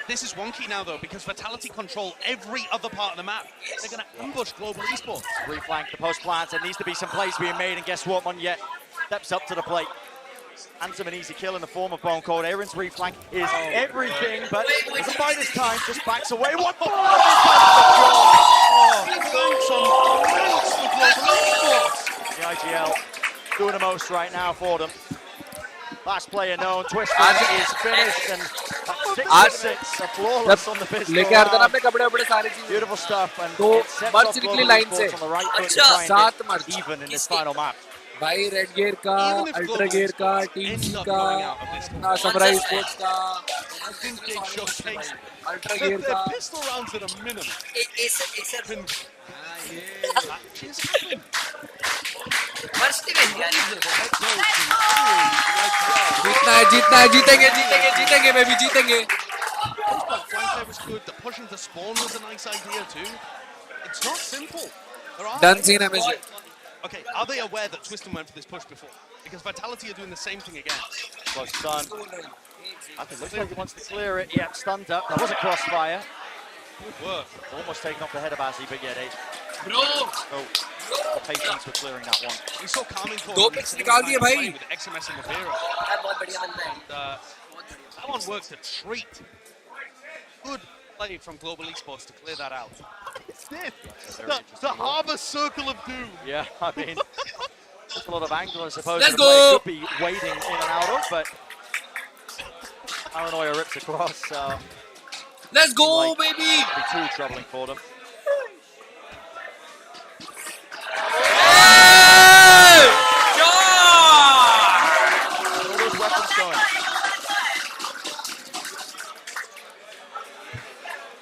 This is wonky now, though, because Vitality control every other part of the map. They're going to ambush Global Esports. Reflank the post plants. There needs to be some plays being made, and guess what? Monyet steps up to the plate. Hands him an easy kill in the form of Bone Cold. Aaron's reflank is everything, but doesn't bide his time, just backs away. One more! The IGL doing the most right now for them. Last player known, Twister is finished, and 6-6, a flawless on the pistol. Beautiful stuff, and it sets off Global Esports on the right foot to try and get even in this final map. भाई red gear का ultra gear का team का samurai sports का ultra gear का pistol rounds at a minimum. जीतना है जीतेंगे baby जीतेंगे Flank was good. The push into spawn was a nice idea too. It's not simple. Done seen him. Okay, are they aware that Twiston went for this push before? Because Vitality are doing the same thing again. Well, stun. I think looks like he wants to clear it. Yeah, stunned up. That was a crossfire. Good work. Almost taken off the head of Azzy, but yeah, oh, the patience for clearing that one. We saw Carmen दो picks निकाल दिए भाई. With XMS and Mavera. That one worked a treat. Good play from Global Esports to clear that out. The Harbour Circle of Doom. Yeah, I mean, just a lot of angle, I suppose. Let's go. Could be wading in and out of, but Paranoia rips across. Let's go, like, baby. Be too troubling for them. All those weapons going.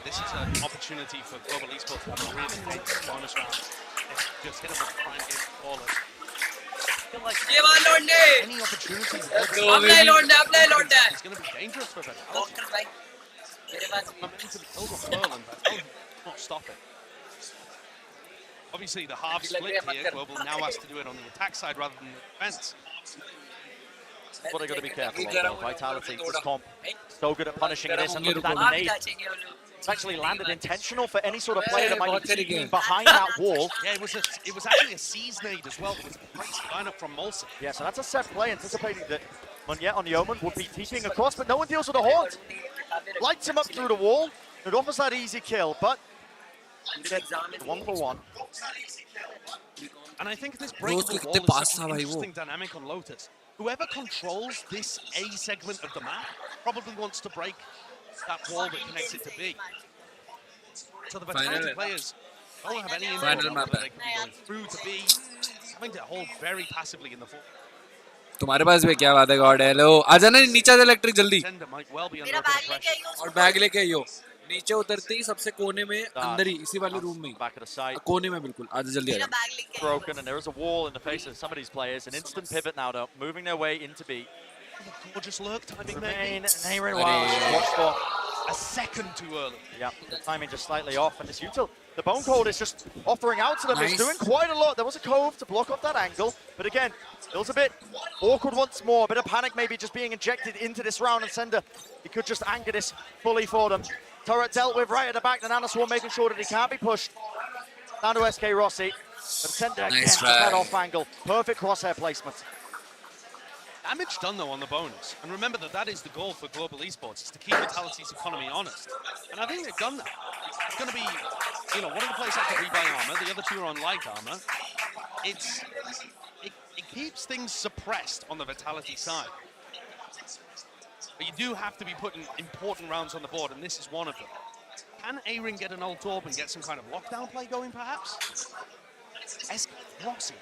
This is an opportunity for Global Esports to have a really great bonus round. Just hit them with prime game ballers. Any opportunities it's going to be dangerous for them. Momentum kills off Pearl and Vitality not stop it. Obviously, the half split here. Global now has to do it on the attack side rather than the defense. That's what they've got to be careful of, though. Vitality, this comp, so good at punishing this, and look at that nade. It's actually landed intentional for any sort of player that might be peeking behind that wall. Yeah, it was actually a seize nade as well. It was a great lineup from Molson. Yeah, so that's a set play, anticipating that Monyet on the Omen would be peeking across, but no one deals with the haunt. Lights him up through the wall. It offers that easy kill, but 1-for-1. And I think this breakable wall is such an interesting dynamic on Lotus. Whoever controls this A segment of the map probably wants to break that wall that connects it to B. So the Vitality players don't have any info on whether they can be going through to B, having to hold very passively in the fort. तुम्हारे पास भी क्या बात है God hello आ जाना नीचे आ जा electric जल्दी और बैग लेके आइयो नीचे उतरते ही सबसे कोने में अंदर ही इसी वाले रूम में कोने में बिल्कुल आ जा जल्दी आ जा broken and there is a wall in the face of some of these players. An instant pivot now, though, moving their way into B. Gorgeous lurk timing there. Watch for a second too early. Yeah, the timing just slightly off, and this util, the Bone Cold is just offering out to them. It's doing quite a lot. There was a cove to block off that angle, but again, feels a bit awkward once more. A bit of panic maybe just being injected into this round, and Sender, he could just anger this fully for them. Turret dealt with right at the back, the Nanoswarm making sure that he can't be pushed down to SK Rossi. But Sender again, that off angle. Perfect crosshair placement. Damage done though on the bonus. And remember that is the goal for Global Esports, is to keep Vitality's economy honest. And I think they've done that. It's going to be, one of the players has to rebuy armor, the other two are on light armor. It keeps things suppressed on the Vitality side. But you do have to be putting important rounds on the board, and this is one of them. Can A-Ring get an ult orb and get some kind of lockdown play going, perhaps? SK Rossi,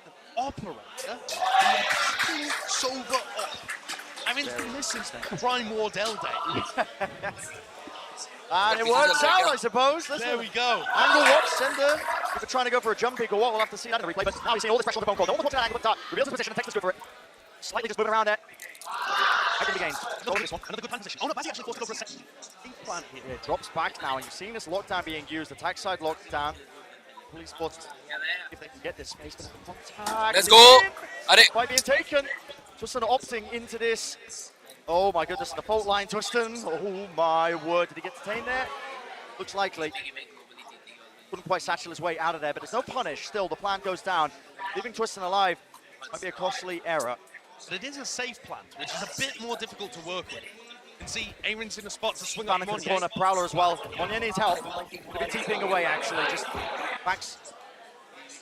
the operator, and Sova up. I mean, it's been this since Prime Wardell day. And it works out, I suppose. There we go. Angle watch, Sender. If they're trying to go for a jump pick or what, we'll have to see that in the replay. But now we see all this pressure on the Bone Cold. No one wants to angle at the top. Reveals his position and takes the scoop for it. Slightly just moving around it. Actively gains. Another good plan position. Oh no, Bazzi actually forced to go for a second. Plan here. Yeah, it drops back now, and you've seen this lockdown being used. Attack side lockdown. Police spots if they can get this space. Let's go. Fight being taken. Just an opting into this. Oh my goodness, the fault line, Twiston. Oh my word, did he get detained there? Looks likely. Couldn't quite satchel his way out of there, but there's no punish. Still, the plant goes down. Leaving Twiston alive might be a costly error. But it is a safe plant, which is a bit more difficult to work with. You can see Aaron's in a spot to swing Down on into the Monye. corner, Prowler as well. Monye needs help. Going to be TPing away, actually. Just backs.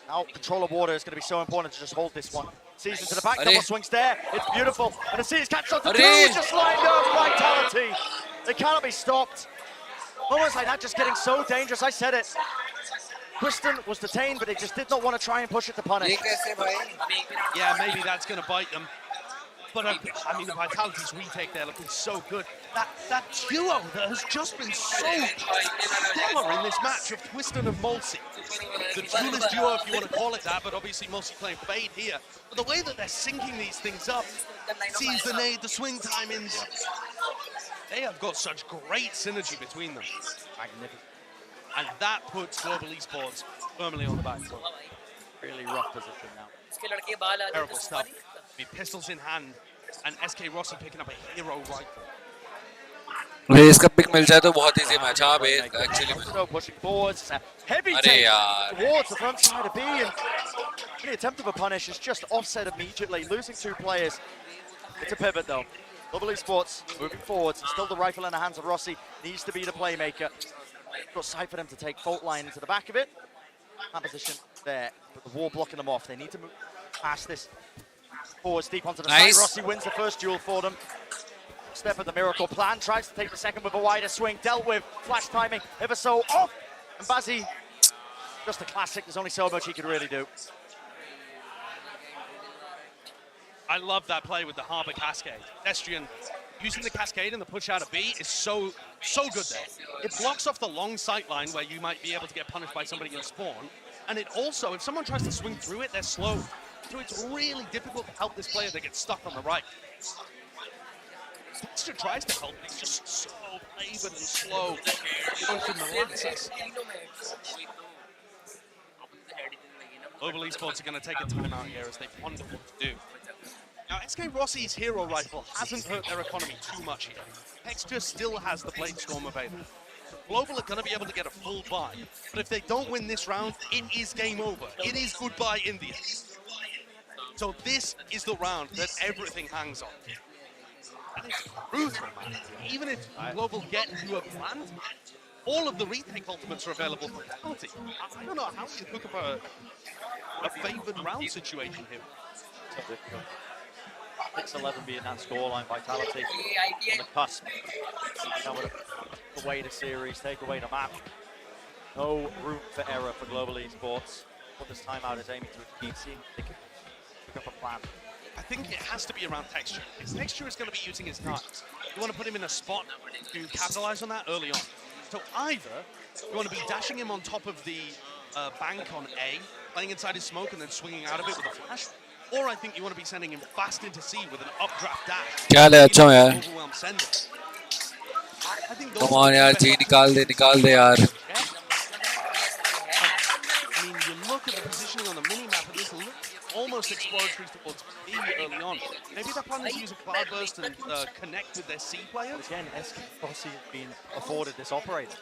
Now, control of water is going to be so important to just hold this one. Sees into the back, double swings there. It's beautiful. And the Seas catch on to two, just lined up. Vitality. They cannot be stopped. Moments like that just getting so dangerous. I said it. Twiston was detained, but they just did not want to try and push it to punish. Yeah, maybe that's going to bite them. But I mean, the Vitality's retake there looking so good. That duo that has just been so stellar in this match of Twiston and Mulsey. The duelist duo, if you want to call it that, but obviously Mulsey playing Fade here. But the way that they're syncing these things up, sees the nade, the swing timings, they have got such great synergy between them. Magnificent. And that puts Global Esports firmly on the back foot. Really rough position now. Terrible stuff. I mean, pistols in hand, and SK Rossi picking up a hero rifle. इसका pick मिल जाए तो बहुत easy match हाँ बे actually Still pushing forwards. It's a heavy अरे take यार towards the front side of B, and the attempt of a punish is just offset immediately, losing 2 players. It's a pivot though. Global Esports moving forwards. It's still the rifle in the hands of Rossi. Needs to be the playmaker. Got sight for them to take fault line into the back of it. That position there, but the wall blocking them off. They need to move past this. Forwards deep onto the side. Rossi wins the first duel for them. Step of the miracle plan. Tries to take the second with a wider swing. Dealt with. Flash timing. Ever so off. And Bazzi, just a classic. There's only so much he could really do. I love that play with the Harbor Cascade. Destrian using the Cascade and the push out of B is so good there. It blocks off the long sight line where you might be able to get punished by somebody in spawn. And it also, if someone tries to swing through it, they're slow. So it's really difficult to help this player that gets stuck on the right. Dexter tries to help, but he's just so labored and slow. Open molasses. Global Esports are going to take a timeout here as they ponder what to do. Now, SK Rossi's hero rifle hasn't hurt their economy too much here. Texture still has the Blade Storm available. Global are going to be able to get a full buy, but if they don't win this round, it is game over. It is goodbye India. So this is the round that everything hangs on. And it's brutal, man. Even if Global get into a plant, all of the retake ultimates are available for penalty. I don't know how you cook up a favored round situation here. 6-11 being that scoreline, Vitality on the cusp. That would take away the series, take away the map. No room for error for Global Esports. What this timeout is aiming to keep seeing they can pick up a plan. I think it has to be around Texture. His Texture is going to be using his knives. You want to put him in a spot to capitalize on that early on. So either you want to be dashing him on top of the bank on A, playing inside his smoke and then swinging out of it with a flash, or I think you want to be sending him fast into C with an updraft dash. क्या ले अच्छा है यार Overwhelm sender. I think come on यार जी निकाल दे यार I mean, you look at the positioning on the mini-map and this looks almost exploratory towards B early on. Maybe they're planning to use a Cloudburst and connect with their C players. Again, SK Rossi has been afforded this operator.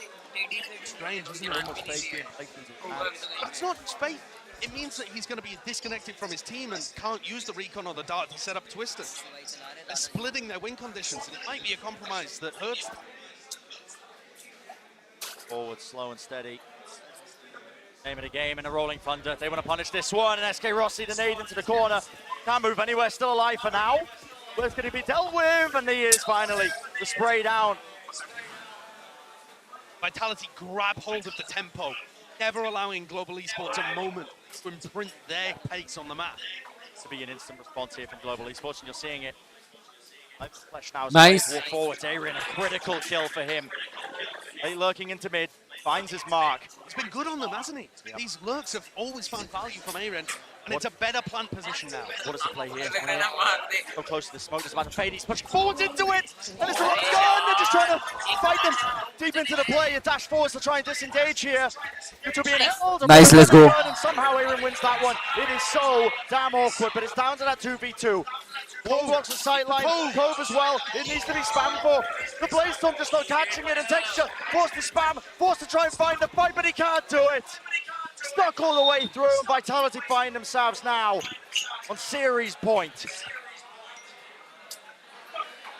Strange, isn't it? Almost faith being placed into his hands. It's not just faith. It means that he's going to be disconnected from his team and can't use the recon or the dart to set up Twister. They're splitting their win conditions, and it might be a compromise that hurts them. Forward, slow and steady. Name of the game in a rolling thunder. They want to punish this one, and SK Rossi, the nade into the corner. Can't move anywhere, still alive for now. Where's going to be dealt with? And he is finally the spray down. Vitality grab hold of the tempo, never allowing Global Esports a moment to imprint their pace on the map. To be an instant response here from Global Esports, and you're seeing it. Flesh now Nice. walk forward. Aaron, a critical kill for him. Late lurking into mid, finds his mark. He's been good on them, hasn't he? Yep. These lurks have always found value from Aaron. And it's a better plant position now. What is the play here? So close to the smoke, there's about to fade. He's pushing forwards into it, and it's gone. They're just trying to fight them deep into the play. A dash forwards to try and disengage here. It will be held. Nice, let's go. And somehow Aaron wins that one. It is so damn awkward, but it's down to that 2v2. Wall blocks the sight line. Cove as well. It needs to be spammed for. The Blaze Storm just not catching it, and Texture forced to spam, forced to try and find the fight, but he can't do it. Stuck all the way through, and Vitality find themselves now on series point.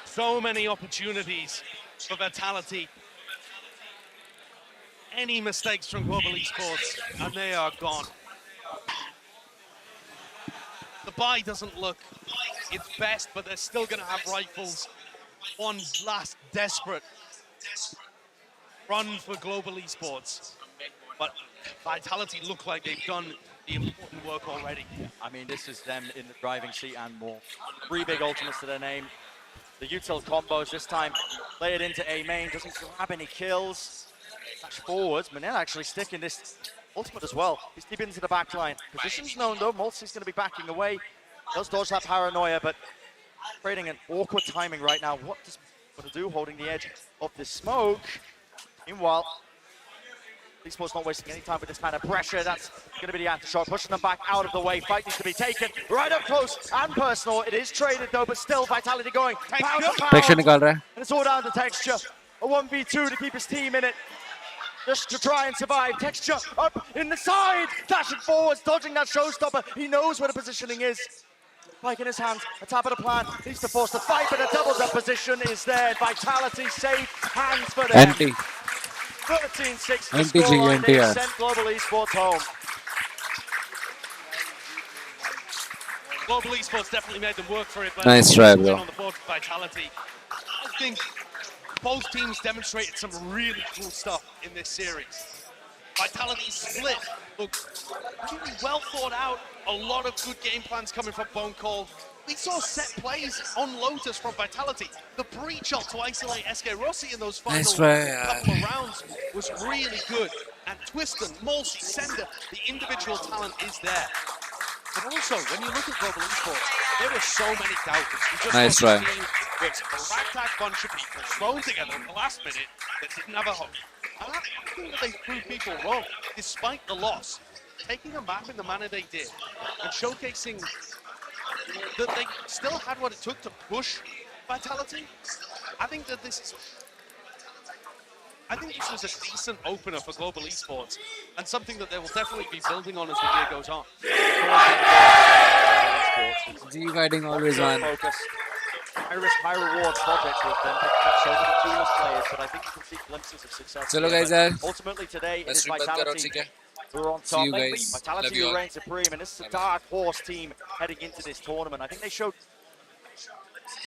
So many opportunities for Vitality. Any mistakes from Global Esports, and they are gone. The buy doesn't look its best, but they're still going to have rifles. One last desperate run for Global Esports. But Vitality look like they've done the important work already. I mean, this is them in the driving seat and more. 3 big ultimates to their name. The util combos this time play it into A main, doesn't grab any kills. Dash forwards, Manel actually sticking this ultimate as well. He's deep into the back line. Position's known though, Maltzy's going to be backing away. Does dodge that paranoia, but creating an awkward timing right now. What does he do holding the edge of this smoke? Meanwhile, eSports not wasting any time with this kind of pressure. That's going to be the aftershock, pushing them back out of the way. Fight needs to be taken right up close and personal. It is traded though, but still Vitality going pound to Texture pound. निकाल रहा है. And it's all down to Texture. A 1v2 to keep his team in it. Just to try and survive. Texture up in the side, dashing forwards, dodging that showstopper. He knows where the positioning is. Spike in his hands, a tap of the plan. Needs to force the fight, but a doubles up position is there. Vitality safe hands for them. Anti. 13-6 the NTG, scoreline. They NTR. sent Global Esports home. Global Esports definitely made them work for it. But Nice try, bro. on the board for Vitality. I think both teams demonstrated some really cool stuff in this series. Vitality's split looked really well thought out. A lot of good game plans coming from Bone Cold. We saw set plays on Lotus from Vitality. The breach up to isolate SK Rossi in those final Nice try, couple of rounds was really good. And Twiston, Malsey, Sender, the individual talent is there. But also, when you look at Global Esports, there were so many doubters. You just Nice saw a try. team with a ragtag bunch of people thrown together at the last minute that didn't have a hope. And I think that they proved people wrong, despite the loss. Taking a map in the manner they did and showcasing that they still had what it took to push Vitality. I think that this was a decent opener for Global Esports and something that they will definitely be building on as the year goes on. G fighting always on. Focus. High risk, high reward project with them. They've got so many clueless players, but I think you can see glimpses of success. Chalo here. guys, But yaar. ultimately today, it is Let's band karo, Vitality ठीक है? who are on See top. you guys. Vitality Love you who all. reign supreme, and this is a dark horse team heading into this tournament. I think they showed